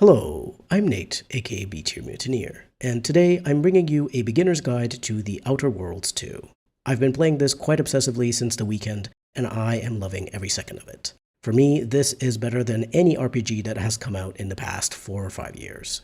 Hello, I'm Nate, aka B-Tier Mutineer, and today I'm bringing you a beginner's guide to The Outer Worlds 2. I've been playing this quite obsessively since the weekend, and I am loving every second of it. For me, this is better than any RPG that has come out in the past 4 or 5 years.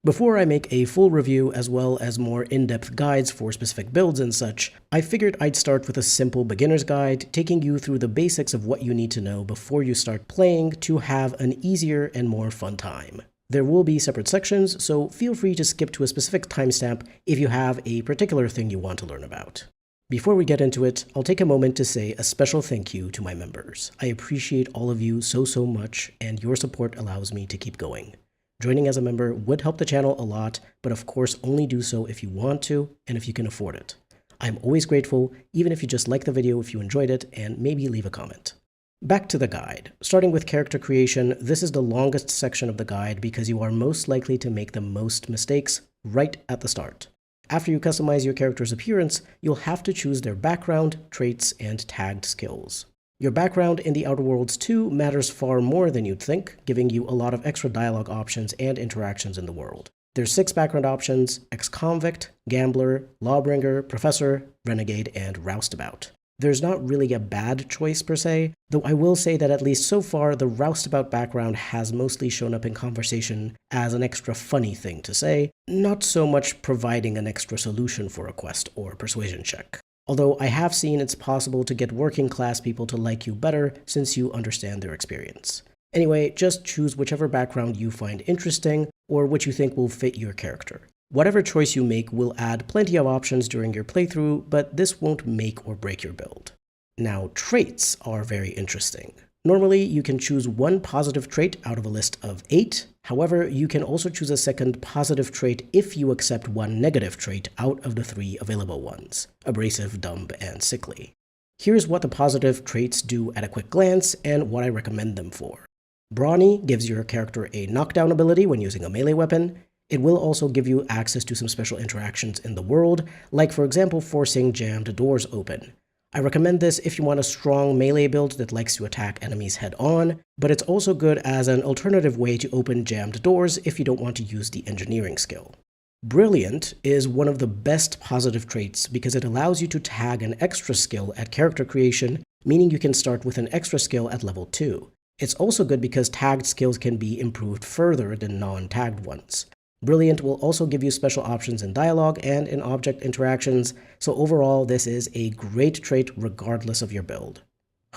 Before I make a full review as well as more in-depth guides for specific builds and such, I figured I'd start with a simple beginner's guide, taking you through the basics of what you need to know before you start playing to have an easier and more fun time. There will be separate sections, so feel free to skip to a specific timestamp if you have a particular thing you want to learn about. Before we get into it, I'll take a moment to say a special thank you to my members. I appreciate all of you so much, and your support allows me to keep going. Joining as a member would help the channel a lot, but of course only do so if you want to and if you can afford it. I'm always grateful, even if you just like the video if you enjoyed it, and maybe leave a comment. Back to the guide. Starting with character creation, this is the longest section of the guide because you are most likely to make the most mistakes right at the start. After you customize your character's appearance, you'll have to choose their background, traits, and tagged skills. Your background in The Outer Worlds 2 matters far more than you'd think, giving you a lot of extra dialogue options and interactions in the world. There's 6 background options: ex-convict, gambler, lawbringer, professor, renegade, and roustabout. There's not really a bad choice per se, though I will say that at least so far the roustabout background has mostly shown up in conversation as an extra funny thing to say, not so much providing an extra solution for a quest or persuasion check. Although I have seen it's possible to get working class people to like you better since you understand their experience. Anyway, just choose whichever background you find interesting or which you think will fit your character. Whatever choice you make will add plenty of options during your playthrough, but this won't make or break your build. Now, traits are very interesting. Normally, you can choose one positive trait out of a list of 8. However, you can also choose a second positive trait if you accept one negative trait out of the 3 available ones: abrasive, dumb, and sickly. Here's what the positive traits do at a quick glance and what I recommend them for. Brawny gives your character a knockdown ability when using a melee weapon. It will also give you access to some special interactions in the world, like for example forcing jammed doors open. I recommend this if you want a strong melee build that likes to attack enemies head-on, but it's also good as an alternative way to open jammed doors if you don't want to use the engineering skill. Brilliant is one of the best positive traits because it allows you to tag an extra skill at character creation, meaning you can start with an extra skill at level 2. It's also good because tagged skills can be improved further than non-tagged ones. Brilliant will also give you special options in dialogue and in object interactions, so overall this is a great trait regardless of your build.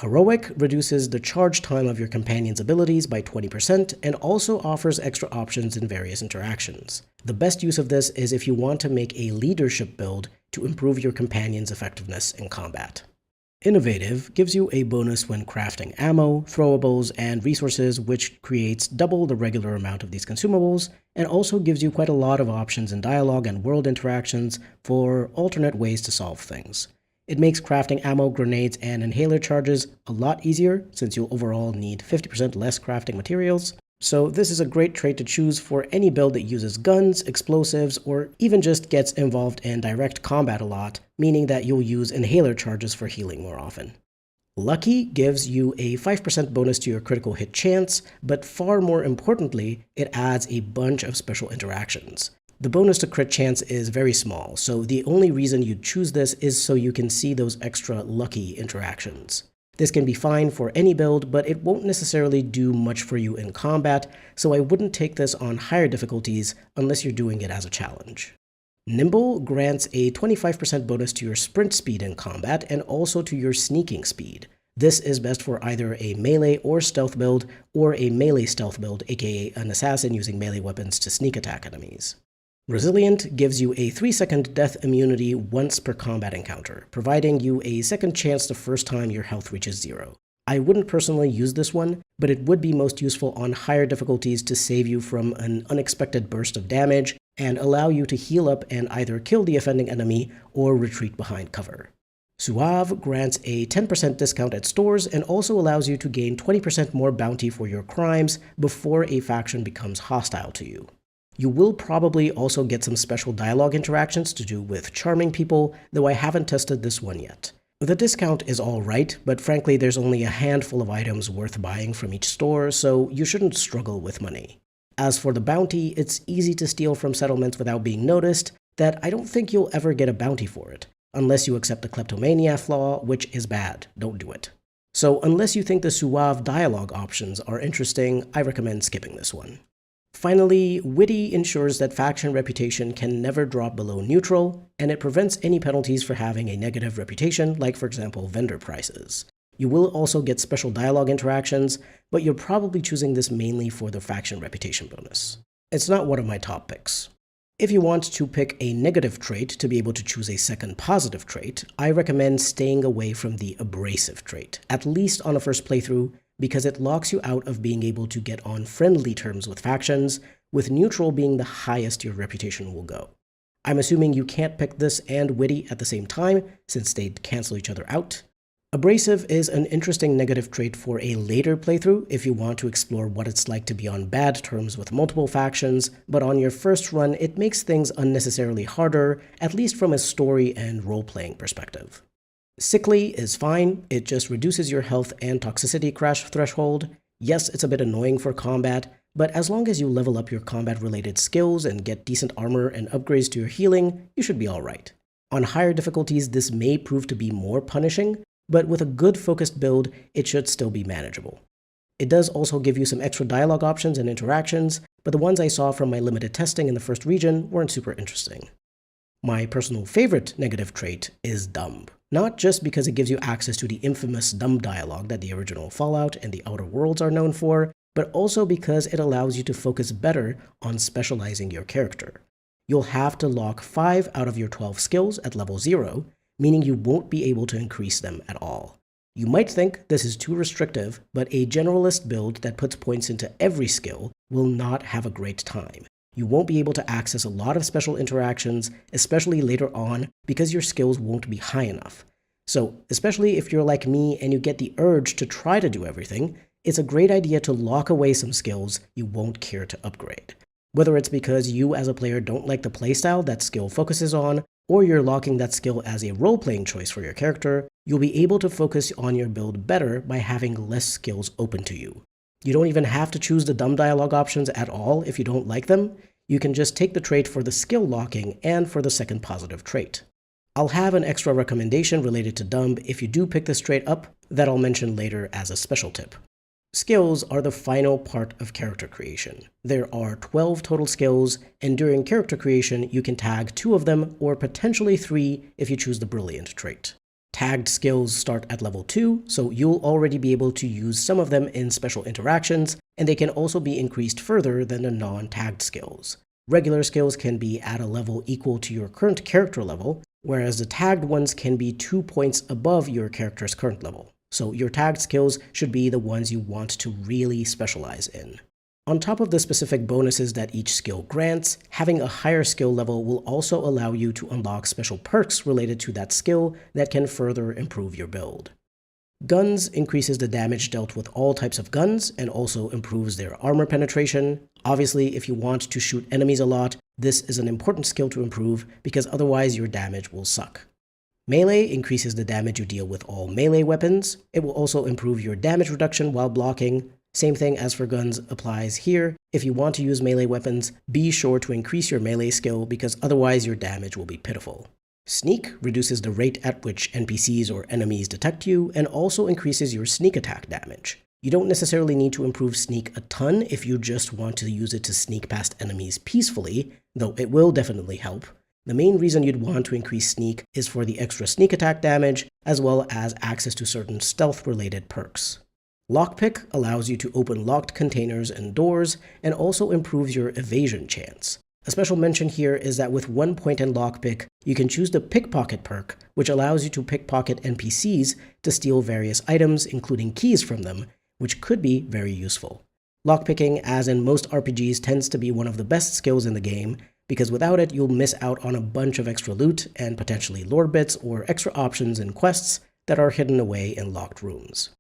Heroic reduces the charge time of your companion's abilities by 20% and also offers extra options in various interactions. The best use of this is if you want to make a leadership build to improve your companion's effectiveness in combat. Innovative gives you a bonus when crafting ammo, throwables, and resources, which creates double the regular amount of these consumables, and also gives you quite a lot of options in dialogue and world interactions for alternate ways to solve things. It makes crafting ammo, grenades, and inhaler charges a lot easier since you'll overall need 50% less crafting materials. So this is a great trait to choose for any build that uses guns, explosives, or even just gets involved in direct combat a lot, meaning that you'll use inhaler charges for healing more often. Lucky gives you a 5% bonus to your critical hit chance, but far more importantly, it adds a bunch of special interactions. The bonus to crit chance is very small, so the only reason you'd choose this is so you can see those extra lucky interactions. This can be fine for any build, but it won't necessarily do much for you in combat, so I wouldn't take this on higher difficulties unless you're doing it as a challenge. Nimble grants a 25% bonus to your sprint speed in combat and also to your sneaking speed. This is best for either a melee or stealth build, or a melee stealth build, aka an assassin using melee weapons to sneak attack enemies. Resilient gives you a 3-second death immunity once per combat encounter, providing you a second chance the first time your health reaches 0. I wouldn't personally use this one, but it would be most useful on higher difficulties to save you from an unexpected burst of damage and allow you to heal up and either kill the offending enemy or retreat behind cover. Suave grants a 10% discount at stores and also allows you to gain 20% more bounty for your crimes before a faction becomes hostile to you. You will probably also get some special dialogue interactions to do with charming people, though I haven't tested this one yet. The discount is alright, but frankly there's only a handful of items worth buying from each store, so you shouldn't struggle with money. As for the bounty, it's easy to steal from settlements without being noticed that I don't think you'll ever get a bounty for it, unless you accept the kleptomania flaw, which is bad. Don't do it. So unless you think the suave dialogue options are interesting, I recommend skipping this one. Finally, Witty ensures that faction reputation can never drop below neutral, and it prevents any penalties for having a negative reputation, like for example vendor prices. You will also get special dialogue interactions, but you're probably choosing this mainly for the faction reputation bonus. It's not one of my top picks. If you want to pick a negative trait to be able to choose a second positive trait, I recommend staying away from the abrasive trait, at least on a first playthrough, because it locks you out of being able to get on friendly terms with factions, with neutral being the highest your reputation will go. I'm assuming you can't pick this and Witty at the same time, since they'd cancel each other out. Abrasive is an interesting negative trait for a later playthrough if you want to explore what it's like to be on bad terms with multiple factions, but on your first run it makes things unnecessarily harder, at least from a story and role-playing perspective. Sickly is fine, it just reduces your health and toxicity crash threshold. Yes, it's a bit annoying for combat, but as long as you level up your combat-related skills and get decent armor and upgrades to your healing, you should be alright. On higher difficulties, this may prove to be more punishing, but with a good focused build, it should still be manageable. It does also give you some extra dialogue options and interactions, but the ones I saw from my limited testing in the first region weren't super interesting. My personal favorite negative trait is Dumb. Not just because it gives you access to the infamous dumb dialogue that the original Fallout and the Outer Worlds are known for, but also because it allows you to focus better on specializing your character. You'll have to lock 5 out of your 12 skills at level 0, meaning you won't be able to increase them at all. You might think this is too restrictive, but a generalist build that puts points into every skill will not have a great time. You won't be able to access a lot of special interactions, especially later on, because your skills won't be high enough. So, especially if you're like me and you get the urge to try to do everything, it's a great idea to lock away some skills you won't care to upgrade. Whether it's because you as a player don't like the playstyle that skill focuses on, or you're locking that skill as a role-playing choice for your character, you'll be able to focus on your build better by having less skills open to you. You don't even have to choose the dumb dialogue options at all if you don't like them. You can just take the trait for the skill locking and for the second positive trait. I'll have an extra recommendation related to dumb if you do pick this trait up that I'll mention later as a special tip. Skills are the final part of character creation. There are 12 total skills, and during character creation, you can tag 2 of them, or potentially 3 if you choose the Brilliant trait. Tagged skills start at level 2, so you'll already be able to use some of them in special interactions, and they can also be increased further than the non-tagged skills. Regular skills can be at a level equal to your current character level, whereas the tagged ones can be 2 points above your character's current level. So your tagged skills should be the ones you want to really specialize in. On top of the specific bonuses that each skill grants, having a higher skill level will also allow you to unlock special perks related to that skill that can further improve your build. Guns increases the damage dealt with all types of guns and also improves their armor penetration. Obviously, if you want to shoot enemies a lot, this is an important skill to improve because otherwise your damage will suck. Melee increases the damage you deal with all melee weapons. It will also improve your damage reduction while blocking. Same thing as for guns applies here. If you want to use melee weapons, be sure to increase your melee skill because otherwise your damage will be pitiful. Sneak reduces the rate at which NPCs or enemies detect you and also increases your sneak attack damage. You don't necessarily need to improve sneak a ton if you just want to use it to sneak past enemies peacefully, though it will definitely help. The main reason you'd want to increase sneak is for the extra sneak attack damage, as well as access to certain stealth-related perks. Lockpick allows you to open locked containers and doors, and also improves your evasion chance. A special mention here is that with 1 point in Lockpick, you can choose the Pickpocket perk, which allows you to pickpocket NPCs to steal various items, including keys from them, which could be very useful. Lockpicking, as in most RPGs, tends to be one of the best skills in the game, because without it, you'll miss out on a bunch of extra loot and potentially lore bits or extra options in quests that are hidden away in locked rooms.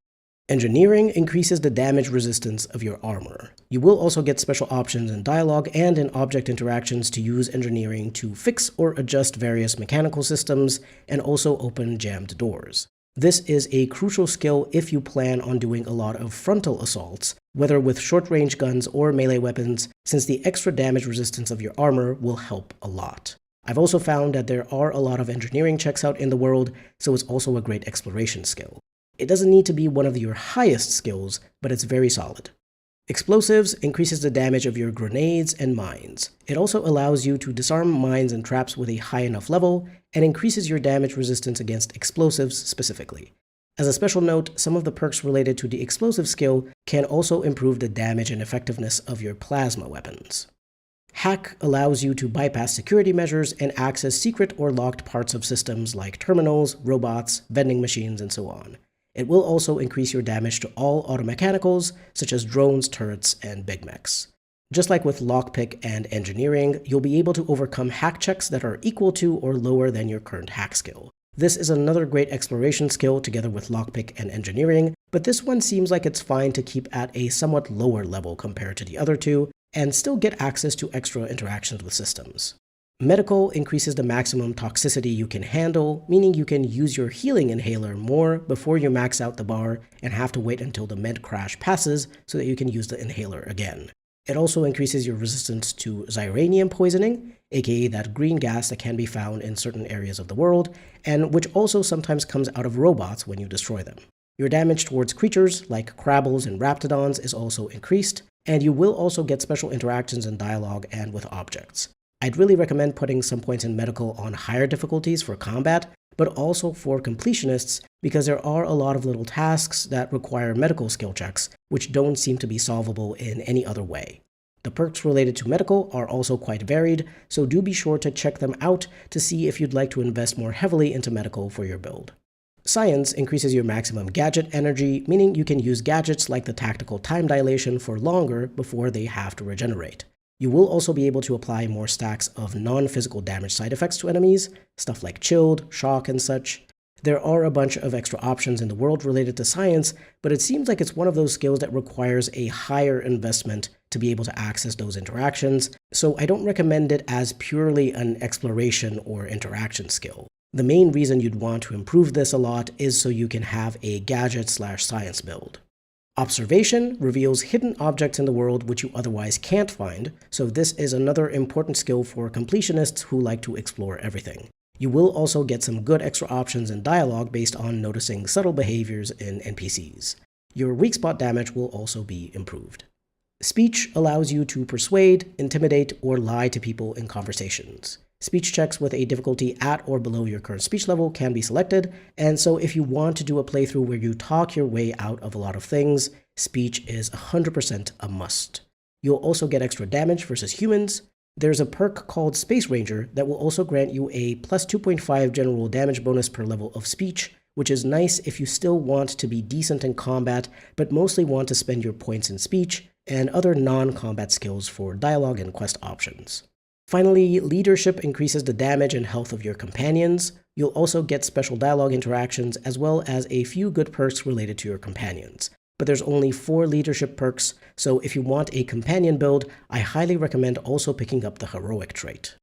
Engineering increases the damage resistance of your armor. You will also get special options in dialogue and in object interactions to use engineering to fix or adjust various mechanical systems and also open jammed doors. This is a crucial skill if you plan on doing a lot of frontal assaults, whether with short-range guns or melee weapons, since the extra damage resistance of your armor will help a lot. I've also found that there are a lot of engineering checks out in the world, so it's also a great exploration skill. It doesn't need to be one of your highest skills, but it's very solid. Explosives increases the damage of your grenades and mines. It also allows you to disarm mines and traps with a high enough level, and increases your damage resistance against explosives specifically. As a special note, some of the perks related to the explosive skill can also improve the damage and effectiveness of your plasma weapons. Hack allows you to bypass security measures and access secret or locked parts of systems like terminals, robots, vending machines, and so on. It will also increase your damage to all automechanicals, such as drones, turrets, and big mechs. Just like with lockpick and engineering, you'll be able to overcome hack checks that are equal to or lower than your current hack skill. This is another great exploration skill together with lockpick and engineering, but this one seems like it's fine to keep at a somewhat lower level compared to the other two, and still get access to extra interactions with systems. Medical increases the maximum toxicity you can handle, meaning you can use your healing inhaler more before you max out the bar and have to wait until the med crash passes so that you can use the inhaler again. It also increases your resistance to xyranium poisoning, aka that green gas that can be found in certain areas of the world, and which also sometimes comes out of robots when you destroy them. Your damage towards creatures like crabbles and raptidons is also increased, and you will also get special interactions in dialogue and with objects. I'd really recommend putting some points in medical on higher difficulties for combat, but also for completionists because there are a lot of little tasks that require medical skill checks, which don't seem to be solvable in any other way. The perks related to medical are also quite varied, so do be sure to check them out to see if you'd like to invest more heavily into medical for your build. Science increases your maximum gadget energy, meaning you can use gadgets like the tactical time dilation for longer before they have to regenerate. You will also be able to apply more stacks of non-physical damage side effects to enemies, stuff like chilled, shock, and such. There are a bunch of extra options in the world related to science, but it seems like it's one of those skills that requires a higher investment to be able to access those interactions, so I don't recommend it as purely an exploration or interaction skill. The main reason you'd want to improve this a lot is so you can have a gadget/science build. Observation reveals hidden objects in the world which you otherwise can't find, so this is another important skill for completionists who like to explore everything. You will also get some good extra options in dialogue based on noticing subtle behaviors in NPCs. Your weak spot damage will also be improved. Speech allows you to persuade, intimidate, or lie to people in conversations. Speech checks with a difficulty at or below your current speech level can be selected, and so if you want to do a playthrough where you talk your way out of a lot of things, speech is 100% a must. You'll also get extra damage versus humans. There's a perk called Space Ranger that will also grant you a plus 2.5 general damage bonus per level of speech, which is nice if you still want to be decent in combat, but mostly want to spend your points in speech and other non-combat skills for dialogue and quest options. Finally, leadership increases the damage and health of your companions. You'll also get special dialogue interactions as well as a few good perks related to your companions. But there's only 4 leadership perks, so if you want a companion build, I highly recommend also picking up the heroic trait.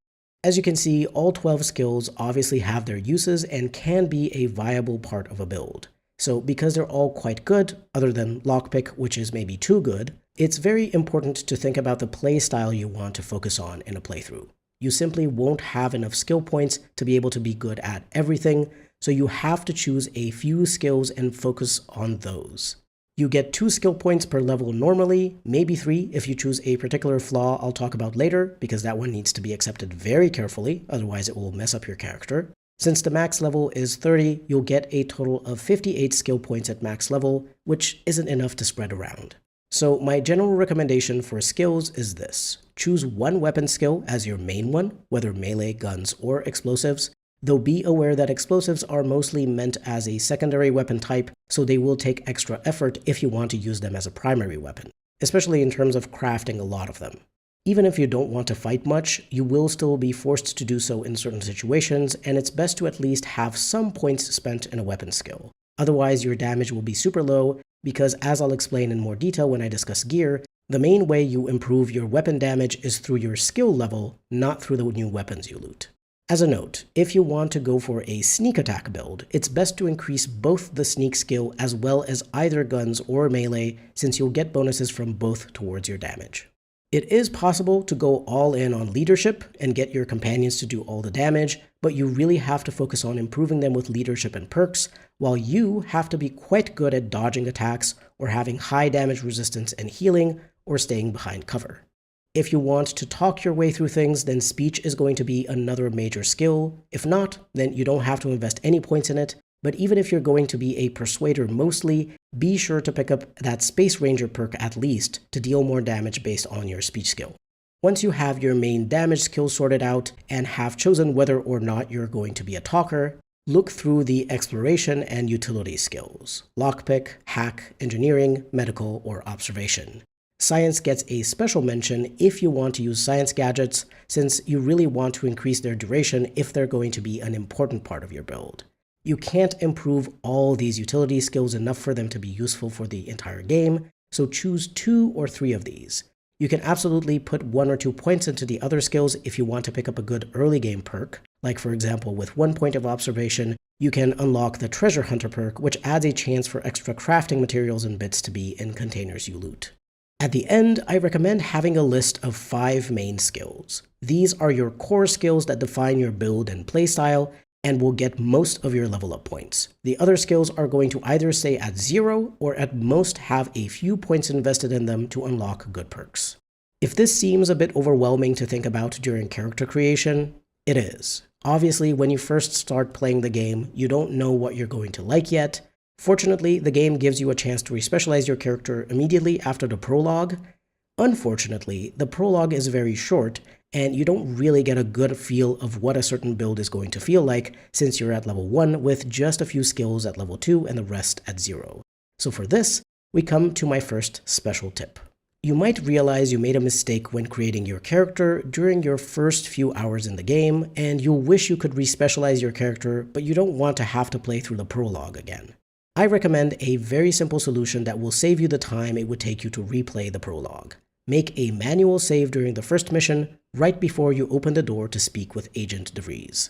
As you can see, all 12 skills obviously have their uses and can be a viable part of a build. So because they're all quite good, other than lockpick, which is maybe too good, it's very important to think about the playstyle you want to focus on in a playthrough. You simply won't have enough skill points to be able to be good at everything, so you have to choose a few skills and focus on those. You get 2 skill points per level normally, maybe 3 if you choose a particular flaw I'll talk about later, because that one needs to be accepted very carefully, otherwise it will mess up your character. Since the max level is 30, you'll get a total of 58 skill points at max level, which isn't enough to spread around. So my general recommendation for skills is this. Choose one weapon skill as your main one, whether melee, guns, or explosives, though be aware that explosives are mostly meant as a secondary weapon type, so they will take extra effort if you want to use them as a primary weapon, especially in terms of crafting a lot of them. Even if you don't want to fight much, you will still be forced to do so in certain situations, and it's best to at least have some points spent in a weapon skill. Otherwise, your damage will be super low, because as I'll explain in more detail when I discuss gear, the main way you improve your weapon damage is through your skill level, not through the new weapons you loot. As a note, if you want to go for a sneak attack build, it's best to increase both the sneak skill as well as either guns or melee, since you'll get bonuses from both towards your damage. It is possible to go all in on leadership and get your companions to do all the damage, but you really have to focus on improving them with leadership and perks, while you have to be quite good at dodging attacks or having high damage resistance and healing, or staying behind cover. If you want to talk your way through things, then speech is going to be another major skill. If not, then you don't have to invest any points in it. But even if you're going to be a persuader mostly, be sure to pick up that Space Ranger perk at least to deal more damage based on your speech skill. Once you have your main damage skill sorted out and have chosen whether or not you're going to be a talker, look through the exploration and utility skills: lockpick, hack, engineering, medical, or observation. Science gets a special mention if you want to use science gadgets, since you really want to increase their duration if they're going to be an important part of your build. You can't improve all these utility skills enough for them to be useful for the entire game, so choose 2 or 3 of these. You can absolutely put 1 or 2 points into the other skills if you want to pick up a good early game perk, like for example with 1 point of observation, you can unlock the Treasure Hunter perk, which adds a chance for extra crafting materials and bits to be in containers you loot. At the end, I recommend having a list of 5 main skills. These are your core skills that define your build and playstyle, and will get most of your level up points. The other skills are going to either stay at 0 or at most have a few points invested in them to unlock good perks. If this seems a bit overwhelming to think about during character creation, it is. Obviously, when you first start playing the game, you don't know what you're going to like yet. Fortunately, the game gives you a chance to respecialize your character immediately after the prologue. Unfortunately, the prologue is very short, and you don't really get a good feel of what a certain build is going to feel like since you're at level 1 with just a few skills at level 2 and the rest at 0. So for this, we come to my first special tip. You might realize you made a mistake when creating your character during your first few hours in the game, and you'll wish you could respecialize your character, but you don't want to have to play through the prologue again. I recommend a very simple solution that will save you the time it would take you to replay the prologue. Make a manual save during the first mission, right before you open the door to speak with Agent DeVries.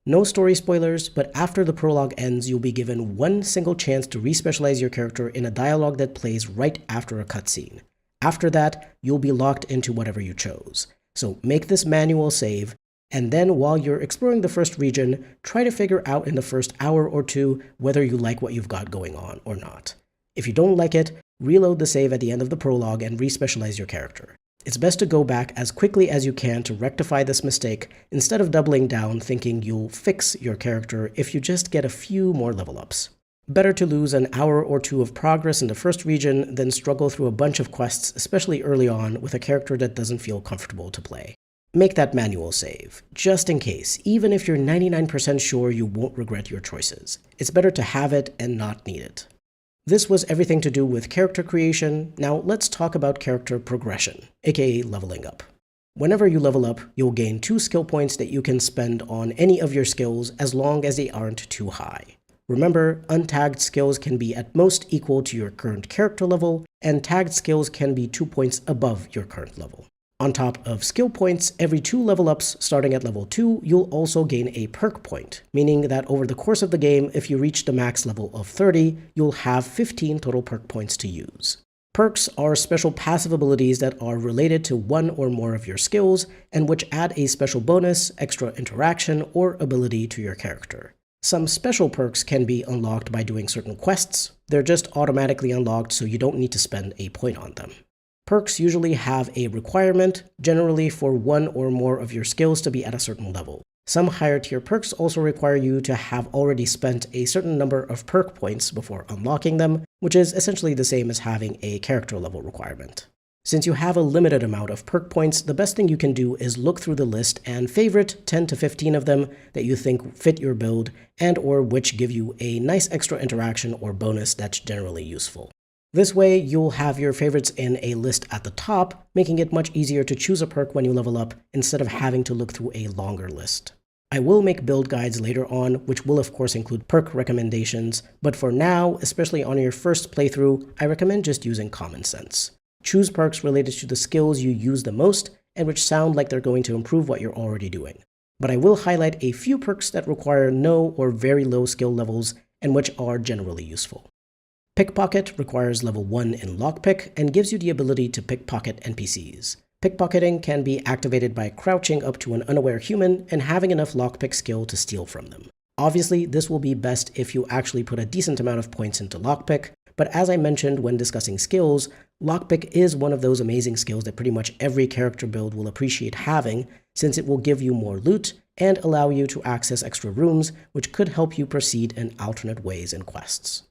No story spoilers, but after the prologue ends, you'll be given 1 single chance to respecialize your character in a dialogue that plays right after a cutscene. After that, you'll be locked into whatever you chose. So make this manual save, and then while you're exploring the first region, try to figure out in the first hour or 2 whether you like what you've got going on or not. If you don't like it, reload the save at the end of the prologue and respecialize your character. It's best to go back as quickly as you can to rectify this mistake instead of doubling down thinking you'll fix your character if you just get a few more level ups. Better to lose an hour or 2 of progress in the first region than struggle through a bunch of quests, especially early on, with a character that doesn't feel comfortable to play. Make that manual save, just in case, even if you're 99% sure you won't regret your choices. It's better to have it and not need it. This was everything to do with character creation. Now let's talk about character progression, aka leveling up. Whenever you level up, you'll gain 2 skill points that you can spend on any of your skills as long as they aren't too high. Remember, untagged skills can be at most equal to your current character level, and tagged skills can be 2 points above your current level. On top of skill points, every 2 level ups starting at level 2, you'll also gain a perk point, meaning that over the course of the game, if you reach the max level of 30, you'll have 15 total perk points to use. Perks are special passive abilities that are related to 1 or more of your skills, and which add a special bonus, extra interaction, or ability to your character. Some special perks can be unlocked by doing certain quests. They're just automatically unlocked, so you don't need to spend a point on them. Perks usually have a requirement, generally for 1 or more of your skills to be at a certain level. Some higher tier perks also require you to have already spent a certain number of perk points before unlocking them, which is essentially the same as having a character level requirement. Since you have a limited amount of perk points, the best thing you can do is look through the list and favorite 10 to 15 of them that you think fit your build and or which give you a nice extra interaction or bonus that's generally useful. This way, you'll have your favorites in a list at the top, making it much easier to choose a perk when you level up instead of having to look through a longer list. I will make build guides later on, which will of course include perk recommendations, but for now, especially on your first playthrough, I recommend just using common sense. Choose perks related to the skills you use the most and which sound like they're going to improve what you're already doing. but I will highlight a few perks that require no or very low skill levels and which are generally useful. Pickpocket requires level 1 in lockpick and gives you the ability to pickpocket NPCs. Pickpocketing can be activated by crouching up to an unaware human and having enough lockpick skill to steal from them. Obviously, this will be best if you actually put a decent amount of points into lockpick, but as I mentioned when discussing skills, lockpick is one of those amazing skills that pretty much every character build will appreciate having, since it will give you more loot and allow you to access extra rooms, which could help you proceed in alternate ways in quests.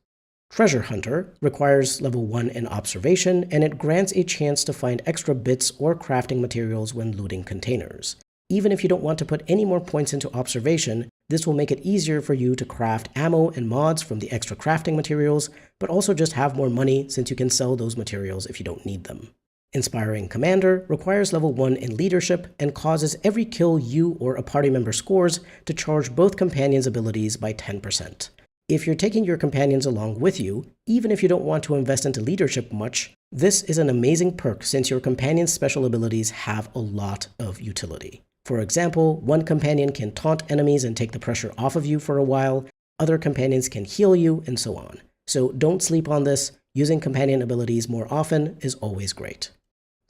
Treasure Hunter requires level 1 in observation, and it grants a chance to find extra bits or crafting materials when looting containers. Even if you don't want to put any more points into observation, this will make it easier for you to craft ammo and mods from the extra crafting materials, but also just have more money since you can sell those materials if you don't need them. Inspiring Commander requires level 1 in leadership and causes every kill you or a party member scores to charge both companions' abilities by 10%. If you're taking your companions along with you, even if you don't want to invest into leadership much, this is an amazing perk since your companion's special abilities have a lot of utility. For example, one companion can taunt enemies and take the pressure off of you for a while, other companions can heal you, and so on. So don't sleep on this. Using companion abilities more often is always great.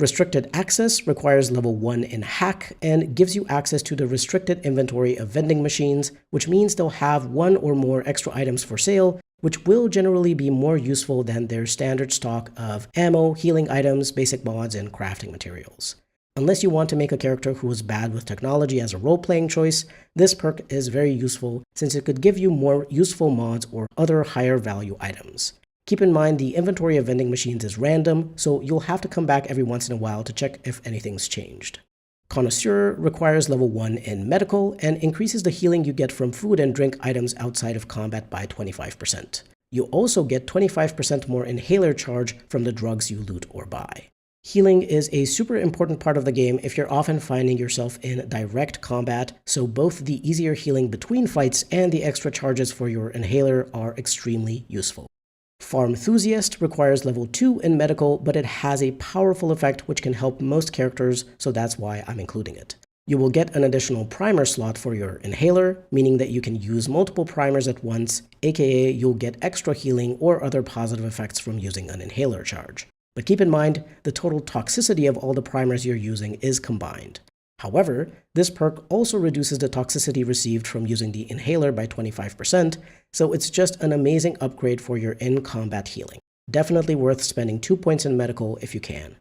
Restricted Access requires level 1 in Hack and gives you access to the restricted inventory of vending machines, which means they'll have one or more extra items for sale, which will generally be more useful than their standard stock of ammo, healing items, basic mods, and crafting materials. Unless you want to make a character who is bad with technology as a role-playing choice, this perk is very useful since it could give you more useful mods or other higher value items. Keep in mind the inventory of vending machines is random, so you'll have to come back every once in a while to check if anything's changed. Connoisseur requires level 1 in medical and increases the healing you get from food and drink items outside of combat by 25%. You also get 25% more inhaler charge from the drugs you loot or buy. Healing is a super important part of the game if you're often finding yourself in direct combat, so both the easier healing between fights and the extra charges for your inhaler are extremely useful. Pharmthusiast requires level 2 in medical, but it has a powerful effect which can help most characters, so that's why I'm including it. You will get an additional primer slot for your inhaler, meaning that you can use multiple primers at once, aka you'll get extra healing or other positive effects from using an inhaler charge. But keep in mind, the total toxicity of all the primers you're using is combined. However, this perk also reduces the toxicity received from using the inhaler by 25%, so it's just an amazing upgrade for your in-combat healing. Definitely worth spending 2 points in medical if you can.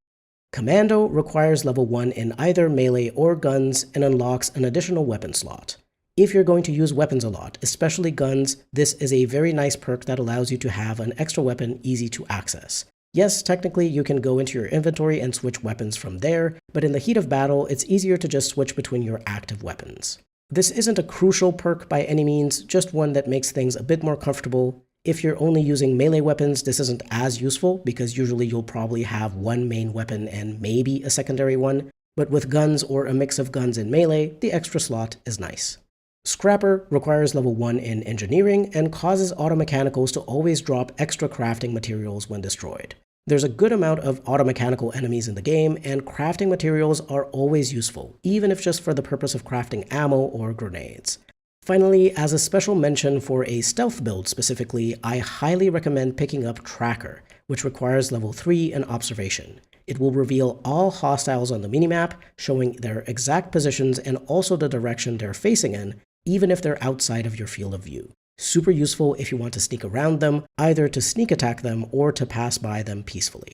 Commando requires level 1 in either melee or guns and unlocks an additional weapon slot. If you're going to use weapons a lot, especially guns, this is a very nice perk that allows you to have an extra weapon easy to access. Yes, technically you can go into your inventory and switch weapons from there, but in the heat of battle, it's easier to just switch between your active weapons. This isn't a crucial perk by any means, just one that makes things a bit more comfortable. If you're only using melee weapons, this isn't as useful because usually you'll probably have one main weapon and maybe a secondary one, but with guns or a mix of guns and melee, the extra slot is nice. Scrapper requires level 1 in engineering and causes automechanicals to always drop extra crafting materials when destroyed. There's a good amount of automechanical enemies in the game, and crafting materials are always useful, even if just for the purpose of crafting ammo or grenades. Finally, as a special mention for a stealth build specifically, I highly recommend picking up Tracker, which requires level 3 in observation. It will reveal all hostiles on the minimap, showing their exact positions and also the direction they're facing in, even if they're outside of your field of view. Super useful if you want to sneak around them, either to sneak attack them or to pass by them peacefully.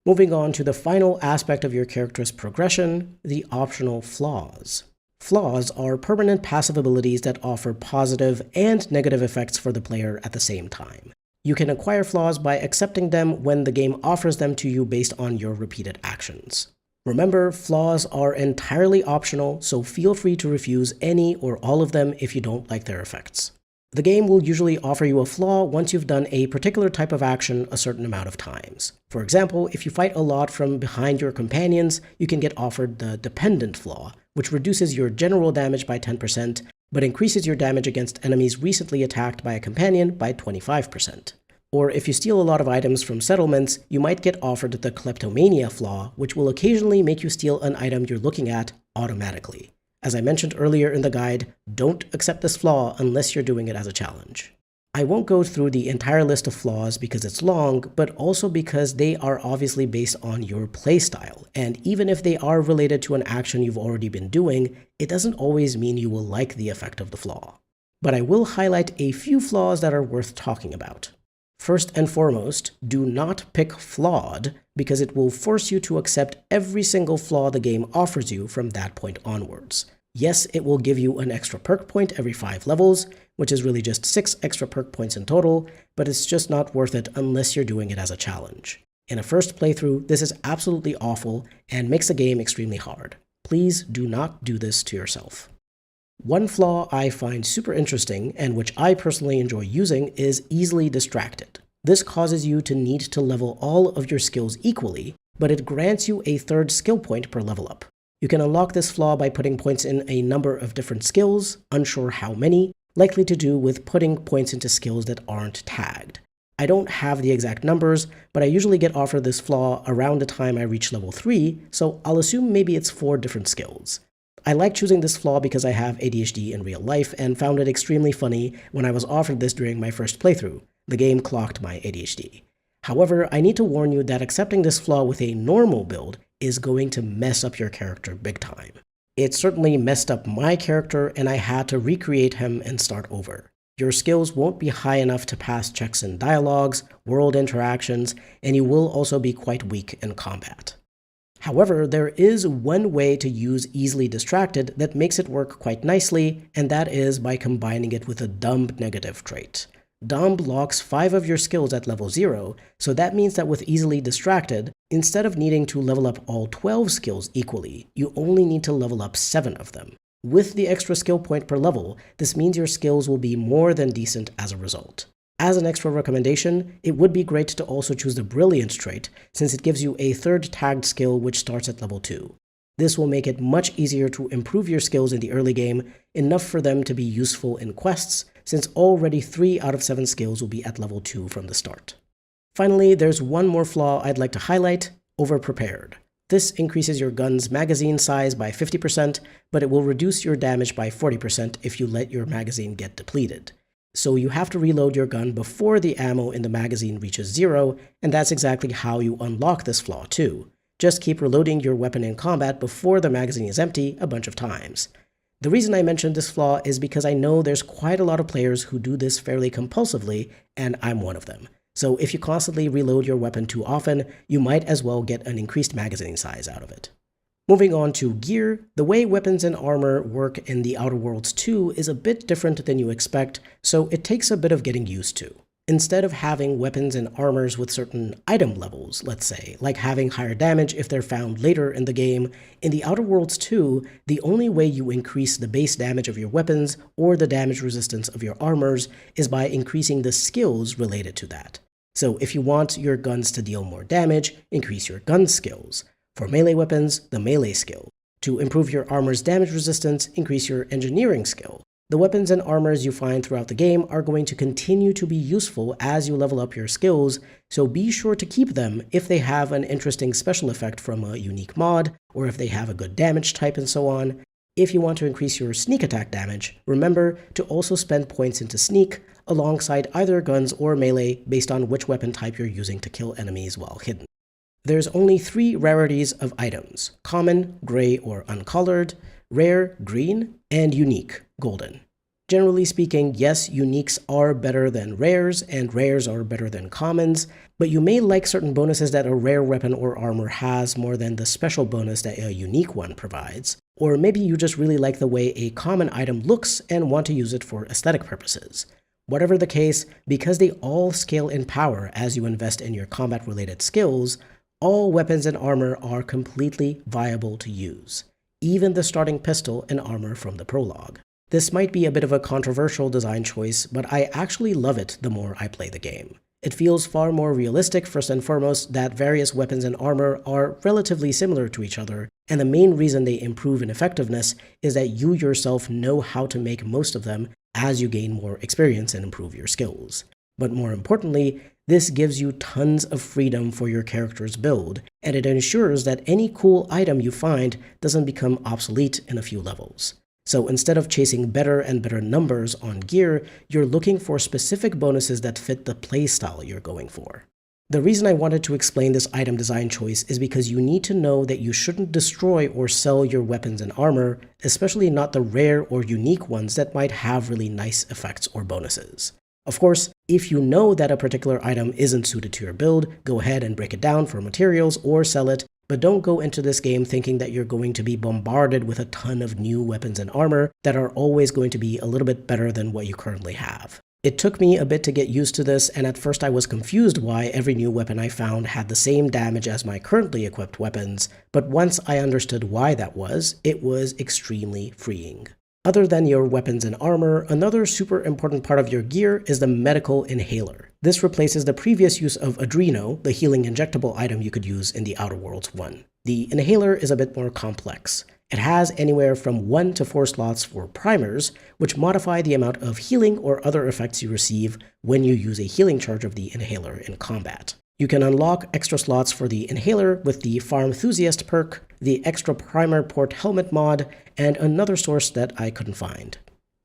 Moving on to the final aspect of your character's progression, the optional flaws. Flaws are permanent passive abilities that offer positive and negative effects for the player at the same time. You can acquire flaws by accepting them when the game offers them to you based on your repeated actions. Remember, flaws are entirely optional, so feel free to refuse any or all of them if you don't like their effects. The game will usually offer you a flaw once you've done a particular type of action a certain amount of times. For example, if you fight a lot from behind your companions, you can get offered the Dependent flaw, which reduces your general damage by 10%, but increases your damage against enemies recently attacked by a companion by 25%. Or if you steal a lot of items from settlements, you might get offered the Kleptomania flaw, which will occasionally make you steal an item you're looking at automatically. As I mentioned earlier in the guide, don't accept this flaw unless you're doing it as a challenge. I won't go through the entire list of flaws because it's long, but also because they are obviously based on your playstyle, and even if they are related to an action you've already been doing, it doesn't always mean you will like the effect of the flaw. But I will highlight a few flaws that are worth talking about. First and foremost, do not pick flawed, because it will force you to accept every single flaw the game offers you from that point onwards. Yes, it will give you an extra perk point every 5 levels, which is really just 6 extra perk points in total, but it's just not worth it unless you're doing it as a challenge. In a first playthrough, this is absolutely awful and makes the game extremely hard. Please do not do this to yourself. One flaw I find super interesting, and which I personally enjoy using, is easily distracted. This causes you to need to level all of your skills equally, but it grants you a 3rd skill point per level up. You can unlock this flaw by putting points in a number of different skills, unsure how many, likely to do with putting points into skills that aren't tagged. I don't have the exact numbers, but I usually get offered this flaw around the time I reach level 3, so I'll assume maybe it's 4 different skills. I like choosing this flaw because I have ADHD in real life and found it extremely funny when I was offered this during my first playthrough. The game clocked my ADHD. However, I need to warn you that accepting this flaw with a normal build is going to mess up your character big time. It certainly messed up my character, and I had to recreate him and start over. Your skills won't be high enough to pass checks in dialogues, world interactions, and you will also be quite weak in combat. However, there is one way to use easily distracted that makes it work quite nicely, and that is by combining it with a dumb negative trait. Dumb locks 5 of your skills at level 0, so that means that with easily distracted, instead of needing to level up all 12 skills equally, you only need to level up 7 of them. With the extra skill point per level, this means your skills will be more than decent as a result. As an extra recommendation, it would be great to also choose the Brilliant trait, since it gives you a 3rd tagged skill which starts at level 2. This will make it much easier to improve your skills in the early game, enough for them to be useful in quests, since already 3 out of 7 skills will be at level 2 from the start. Finally, there's one more flaw I'd like to highlight: overprepared. This increases your gun's magazine size by 50%, but it will reduce your damage by 40% if you let your magazine get depleted. So you have to reload your gun before the ammo in the magazine reaches 0, and that's exactly how you unlock this flaw too. Just keep reloading your weapon in combat before the magazine is empty a bunch of times. The reason I mentioned this flaw is because I know there's quite a lot of players who do this fairly compulsively, and I'm one of them. So if you constantly reload your weapon too often, you might as well get an increased magazine size out of it. Moving on to gear, the way weapons and armor work in the Outer Worlds 2 is a bit different than you expect, so it takes a bit of getting used to. Instead of having weapons and armors with certain item levels, let's say, like having higher damage if they're found later in the game, in the Outer Worlds 2, the only way you increase the base damage of your weapons or the damage resistance of your armors is by increasing the skills related to that. So if you want your guns to deal more damage, increase your gun skills. For melee weapons, the melee skill. To improve your armor's damage resistance, increase your engineering skill. The weapons and armors you find throughout the game are going to continue to be useful as you level up your skills, so be sure to keep them if they have an interesting special effect from a unique mod, or if they have a good damage type and so on. If you want to increase your sneak attack damage, remember to also spend points into sneak alongside either guns or melee based on which weapon type you're using to kill enemies while hidden. There's only 3 rarities of items: common, gray or uncolored, rare, green, and unique, golden. Generally speaking, yes, uniques are better than rares, and rares are better than commons, but you may like certain bonuses that a rare weapon or armor has more than the special bonus that a unique one provides. Or maybe you just really like the way a common item looks and want to use it for aesthetic purposes. Whatever the case, because they all scale in power as you invest in your combat-related skills, all weapons and armor are completely viable to use, even the starting pistol and armor from the prologue. This might be a bit of a controversial design choice, but I actually love it the more I play the game. It feels far more realistic, first and foremost, that various weapons and armor are relatively similar to each other, and the main reason they improve in effectiveness is that you yourself know how to make most of them as you gain more experience and improve your skills. But more importantly, This gives you tons of freedom for your character's build, and it ensures that any cool item you find doesn't become obsolete in a few levels. So instead of chasing better and better numbers on gear, you're looking for specific bonuses that fit the playstyle you're going for. The reason I wanted to explain this item design choice is because you need to know that you shouldn't destroy or sell your weapons and armor, especially not the rare or unique ones that might have really nice effects or bonuses. Of course, if you know that a particular item isn't suited to your build, go ahead and break it down for materials or sell it, but don't go into this game thinking that you're going to be bombarded with a ton of new weapons and armor that are always going to be a little bit better than what you currently have. It took me a bit to get used to this, and at first I was confused why every new weapon I found had the same damage as my currently equipped weapons, but once I understood why that was, it was extremely freeing. Other than your weapons and armor, another super important part of your gear is the medical inhaler. This replaces the previous use of Adreno, the healing injectable item you could use in the Outer Worlds 1. The inhaler is a bit more complex. It has anywhere from 1 to 4 slots for primers, which modify the amount of healing or other effects you receive when you use a healing charge of the inhaler in combat. You can unlock extra slots for the inhaler with the Pharmenthusiast perk, the extra primer port helmet mod, and another source that I couldn't find.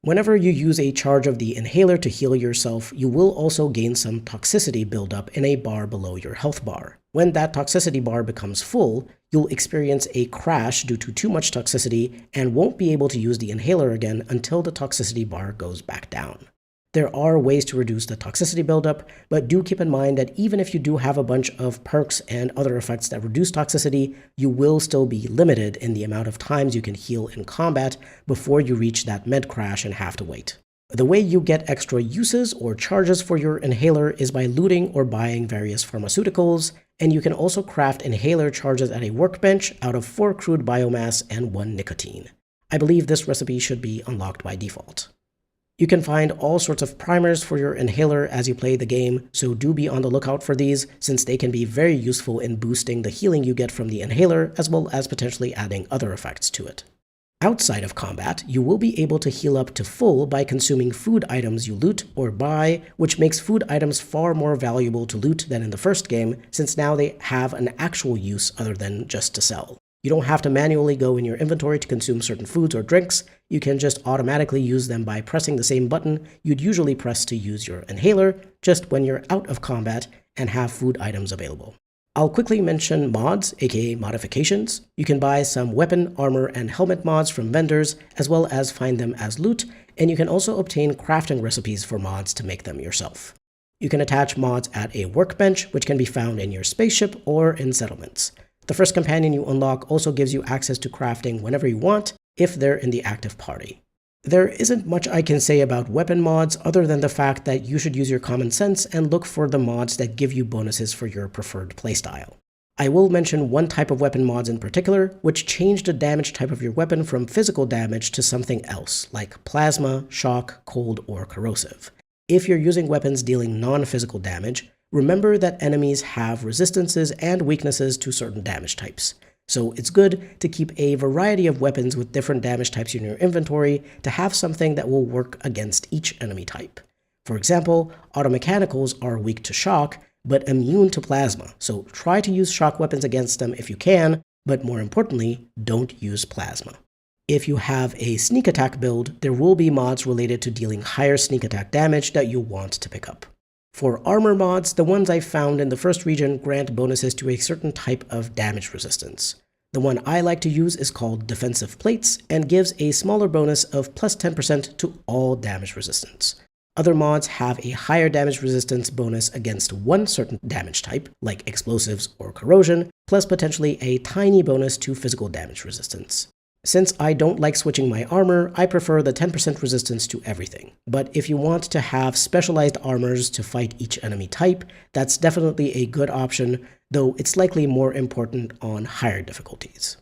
Whenever you use a charge of the inhaler to heal yourself, you will also gain some toxicity buildup in a bar below your health bar. When that toxicity bar becomes full, you'll experience a crash due to too much toxicity and won't be able to use the inhaler again until the toxicity bar goes back down. There are ways to reduce the toxicity buildup, but do keep in mind that even if you do have a bunch of perks and other effects that reduce toxicity, you will still be limited in the amount of times you can heal in combat before you reach that med crash and have to wait. The way you get extra uses or charges for your inhaler is by looting or buying various pharmaceuticals, and you can also craft inhaler charges at a workbench out of 4 crude biomass and 1 nicotine. I believe this recipe should be unlocked by default. You can find all sorts of primers for your inhaler as you play the game, so do be on the lookout for these, since they can be very useful in boosting the healing you get from the inhaler, as well as potentially adding other effects to it. Outside of combat, you will be able to heal up to full by consuming food items you loot or buy, which makes food items far more valuable to loot than in the first game, since now they have an actual use other than just to sell. You don't have to manually go in your inventory to consume certain foods or drinks. You can just automatically use them by pressing the same button you'd usually press to use your inhaler, just when you're out of combat and have food items available. I'll quickly mention mods, aka modifications. You can buy some weapon, armor, and helmet mods from vendors, as well as find them as loot, and you can also obtain crafting recipes for mods to make them yourself. You can attach mods at a workbench, which can be found in your spaceship or in settlements. The first companion you unlock also gives you access to crafting whenever you want, if they're in the active party. There isn't much I can say about weapon mods other than the fact that you should use your common sense and look for the mods that give you bonuses for your preferred playstyle. I will mention one type of weapon mods in particular, which change the damage type of your weapon from physical damage to something else, like plasma, shock, cold, or corrosive. If you're using weapons dealing non-physical damage, remember that enemies have resistances and weaknesses to certain damage types. So it's good to keep a variety of weapons with different damage types in your inventory to have something that will work against each enemy type. For example, automechanicals are weak to shock, but immune to plasma, so try to use shock weapons against them if you can, but more importantly, don't use plasma. If you have a sneak attack build, there will be mods related to dealing higher sneak attack damage that you'll want to pick up. For armor mods, the ones I found in the first region grant bonuses to a certain type of damage resistance. The one I like to use is called Defensive Plates and gives a smaller bonus of plus 10% to all damage resistance. Other mods have a higher damage resistance bonus against one certain damage type, like explosives or corrosion, plus potentially a tiny bonus to physical damage resistance. Since I don't like switching my armor, I prefer the 10% resistance to everything. But if you want to have specialized armors to fight each enemy type, that's definitely a good option, though it's likely more important on higher difficulties.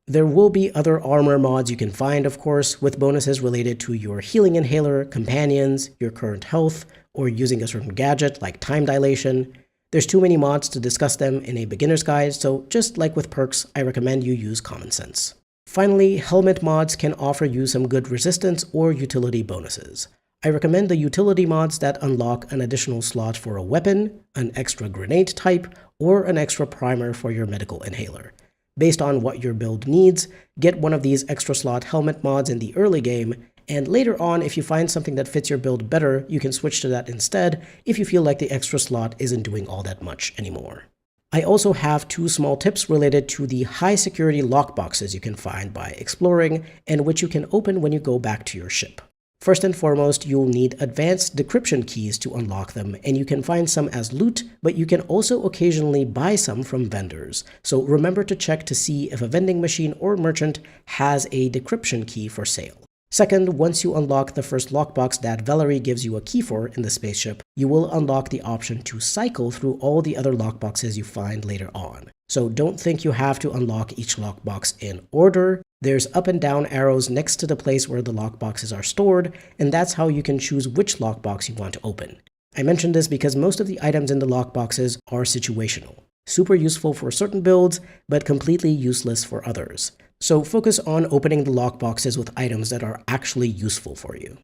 There will be other armor mods you can find, of course, with bonuses related to your healing inhaler, companions, your current health, or using a certain gadget like time dilation. There's too many mods to discuss them in a beginner's guide, so just like with perks, I recommend you use common sense. Finally, helmet mods can offer you some good resistance or utility bonuses. I recommend the utility mods that unlock an additional slot for a weapon, an extra grenade type, or an extra primer for your medical inhaler. Based on what your build needs, get one of these extra slot helmet mods in the early game, and later on, if you find something that fits your build better, you can switch to that instead if you feel like the extra slot isn't doing all that much anymore. I also have 2 small tips related to the high security lockboxes you can find by exploring and which you can open when you go back to your ship. First and foremost, you'll need advanced decryption keys to unlock them, and you can find some as loot, but you can also occasionally buy some from vendors. So remember to check to see if a vending machine or merchant has a decryption key for sale. Second, once you unlock the first lockbox that Valerie gives you a key for in the spaceship, you will unlock the option to cycle through all the other lockboxes you find later on. So don't think you have to unlock each lockbox in order. There's up and down arrows next to the place where the lockboxes are stored, and that's how you can choose which lockbox you want to open. I mention this because most of the items in the lockboxes are situational. Super useful for certain builds, but completely useless for others. So focus on opening the lockboxes with items that are actually useful for you.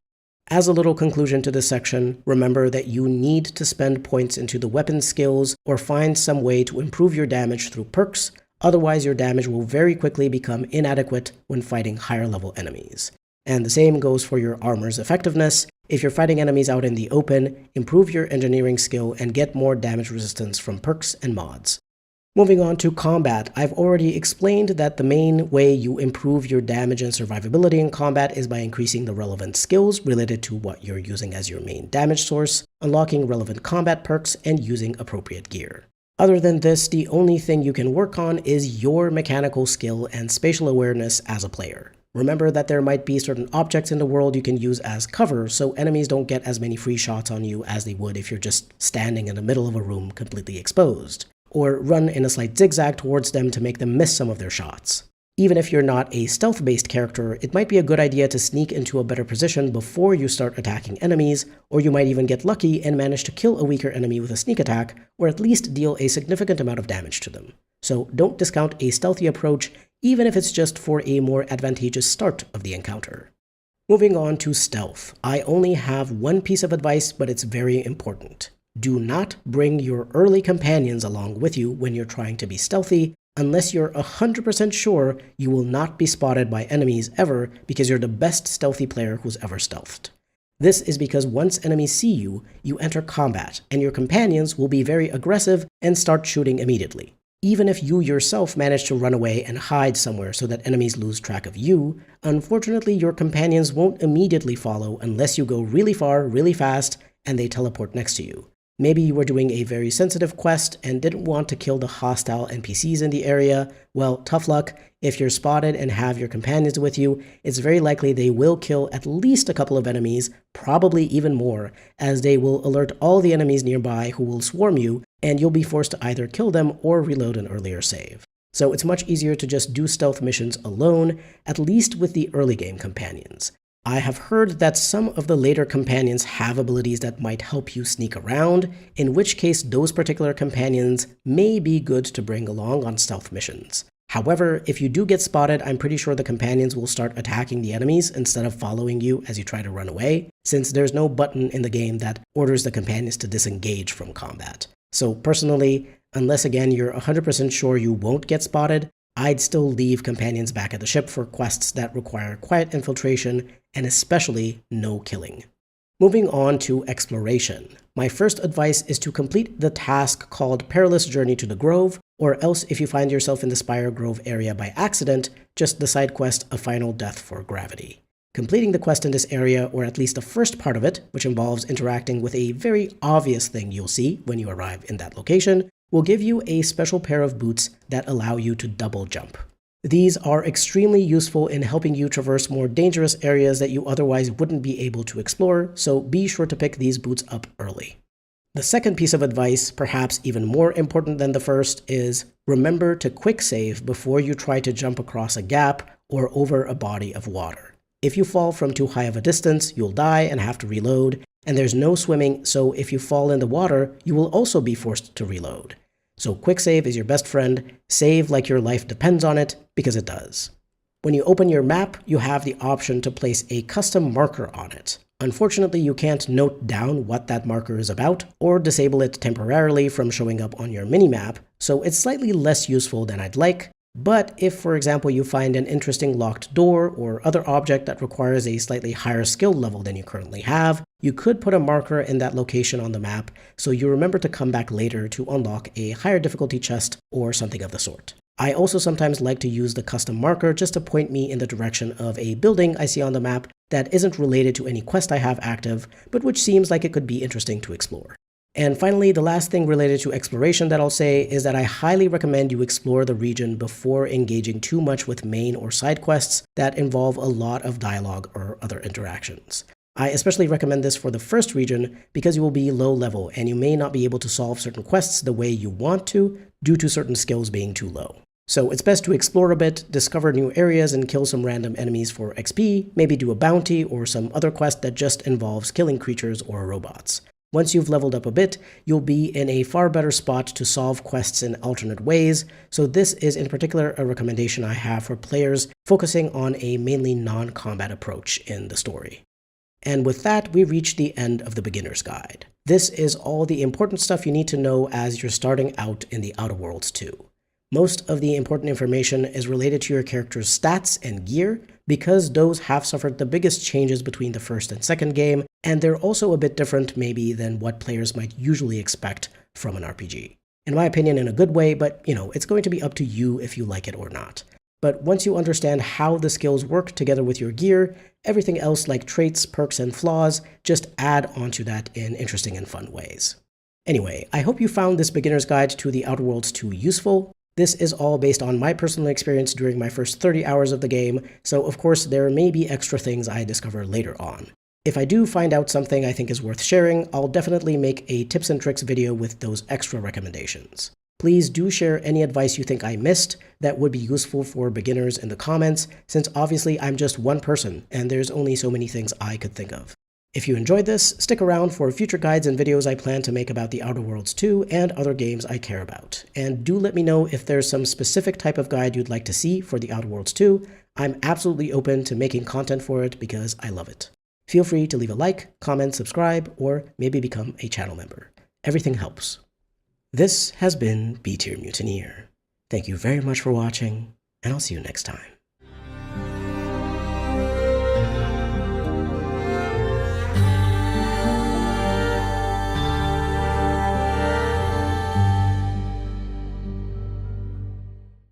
As a little conclusion to this section, remember that you need to spend points into the weapon skills or find some way to improve your damage through perks, otherwise your damage will very quickly become inadequate when fighting higher level enemies. And the same goes for your armor's effectiveness. If you're fighting enemies out in the open, improve your engineering skill and get more damage resistance from perks and mods. Moving on to combat, I've already explained that the main way you improve your damage and survivability in combat is by increasing the relevant skills related to what you're using as your main damage source, unlocking relevant combat perks, and using appropriate gear. Other than this, the only thing you can work on is your mechanical skill and spatial awareness as a player. Remember that there might be certain objects in the world you can use as cover, so enemies don't get as many free shots on you as they would if you're just standing in the middle of a room completely exposed. Or run in a slight zigzag towards them to make them miss some of their shots. Even if you're not a stealth-based character, it might be a good idea to sneak into a better position before you start attacking enemies, or you might even get lucky and manage to kill a weaker enemy with a sneak attack, or at least deal a significant amount of damage to them. So don't discount a stealthy approach, even if it's just for a more advantageous start of the encounter. Moving on to stealth, I only have one piece of advice, but it's very important. Do not bring your early companions along with you when you're trying to be stealthy, unless you're 100% sure you will not be spotted by enemies ever because you're the best stealthy player who's ever stealthed. This is because once enemies see you, you enter combat, and your companions will be very aggressive and start shooting immediately. Even if you yourself manage to run away and hide somewhere so that enemies lose track of you, unfortunately your companions won't immediately follow unless you go really far, really fast, and they teleport next to you. Maybe you were doing a very sensitive quest and didn't want to kill the hostile NPCs in the area. Well, tough luck. If you're spotted and have your companions with you, it's very likely they will kill at least a couple of enemies, probably even more, as they will alert all the enemies nearby who will swarm you, and you'll be forced to either kill them or reload an earlier save. So it's much easier to just do stealth missions alone, at least with the early game companions. I have heard that some of the later companions have abilities that might help you sneak around, in which case those particular companions may be good to bring along on stealth missions. However, if you do get spotted, I'm pretty sure the companions will start attacking the enemies instead of following you as you try to run away, since there's no button in the game that orders the companions to disengage from combat. So personally, unless again you're 100% sure you won't get spotted, I'd still leave companions back at the ship for quests that require quiet infiltration and especially no killing. Moving on to exploration. My first advice is to complete the task called Perilous Journey to the Grove, or else if you find yourself in the Spire Grove area by accident, just the side quest A Final Death for Gravity. Completing the quest in this area, or at least the first part of it, which involves interacting with a very obvious thing you'll see when you arrive in that location, will give you a special pair of boots that allow you to double jump. These are extremely useful in helping you traverse more dangerous areas that you otherwise wouldn't be able to explore, so be sure to pick these boots up early. The second piece of advice, perhaps even more important than the first, is remember to quick save before you try to jump across a gap or over a body of water. If you fall from too high of a distance, you'll die and have to reload, and there's no swimming, so if you fall in the water, you will also be forced to reload. So quick save is your best friend. Save like your life depends on it, because it does. When you open your map, you have the option to place a custom marker on it. Unfortunately, you can't note down what that marker is about, or disable it temporarily from showing up on your minimap, so it's slightly less useful than I'd like. But if, for example, you find an interesting locked door or other object that requires a slightly higher skill level than you currently have, you could put a marker in that location on the map so you remember to come back later to unlock a higher difficulty chest or something of the sort. I also sometimes like to use the custom marker just to point me in the direction of a building I see on the map that isn't related to any quest I have active, but which seems like it could be interesting to explore. And finally, the last thing related to exploration that I'll say is that I highly recommend you explore the region before engaging too much with main or side quests that involve a lot of dialogue or other interactions. I especially recommend this for the first region because you will be low level and you may not be able to solve certain quests the way you want to due to certain skills being too low. So it's best to explore a bit, discover new areas, and kill some random enemies for XP, maybe do a bounty or some other quest that just involves killing creatures or robots. Once you've leveled up a bit, you'll be in a far better spot to solve quests in alternate ways, so this is in particular a recommendation I have for players focusing on a mainly non-combat approach in the story. And with that, we reach the end of the beginner's guide. This is all the important stuff you need to know as you're starting out in the Outer Worlds 2. Most of the important information is related to your character's stats and gear, because those have suffered the biggest changes between the first and second game, and they're also a bit different maybe than what players might usually expect from an RPG. In my opinion, in a good way, but it's going to be up to you if you like it or not. But once you understand how the skills work together with your gear, everything else like traits, perks, and flaws just add onto that in interesting and fun ways. Anyway, I hope you found this beginner's guide to the Outer Worlds 2 useful. This is all based on my personal experience during my first 30 hours of the game, so of course there may be extra things I discover later on. If I do find out something I think is worth sharing, I'll definitely make a tips and tricks video with those extra recommendations. Please do share any advice you think I missed that would be useful for beginners in the comments, since obviously I'm just one person and there's only so many things I could think of. If you enjoyed this, stick around for future guides and videos I plan to make about the Outer Worlds 2 and other games I care about. And do let me know if there's some specific type of guide you'd like to see for the Outer Worlds 2. I'm absolutely open to making content for it because I love it. Feel free to leave a like, comment, subscribe, or maybe become a channel member. Everything helps. This has been B-Tier Mutineer. Thank you very much for watching, and I'll see you next time.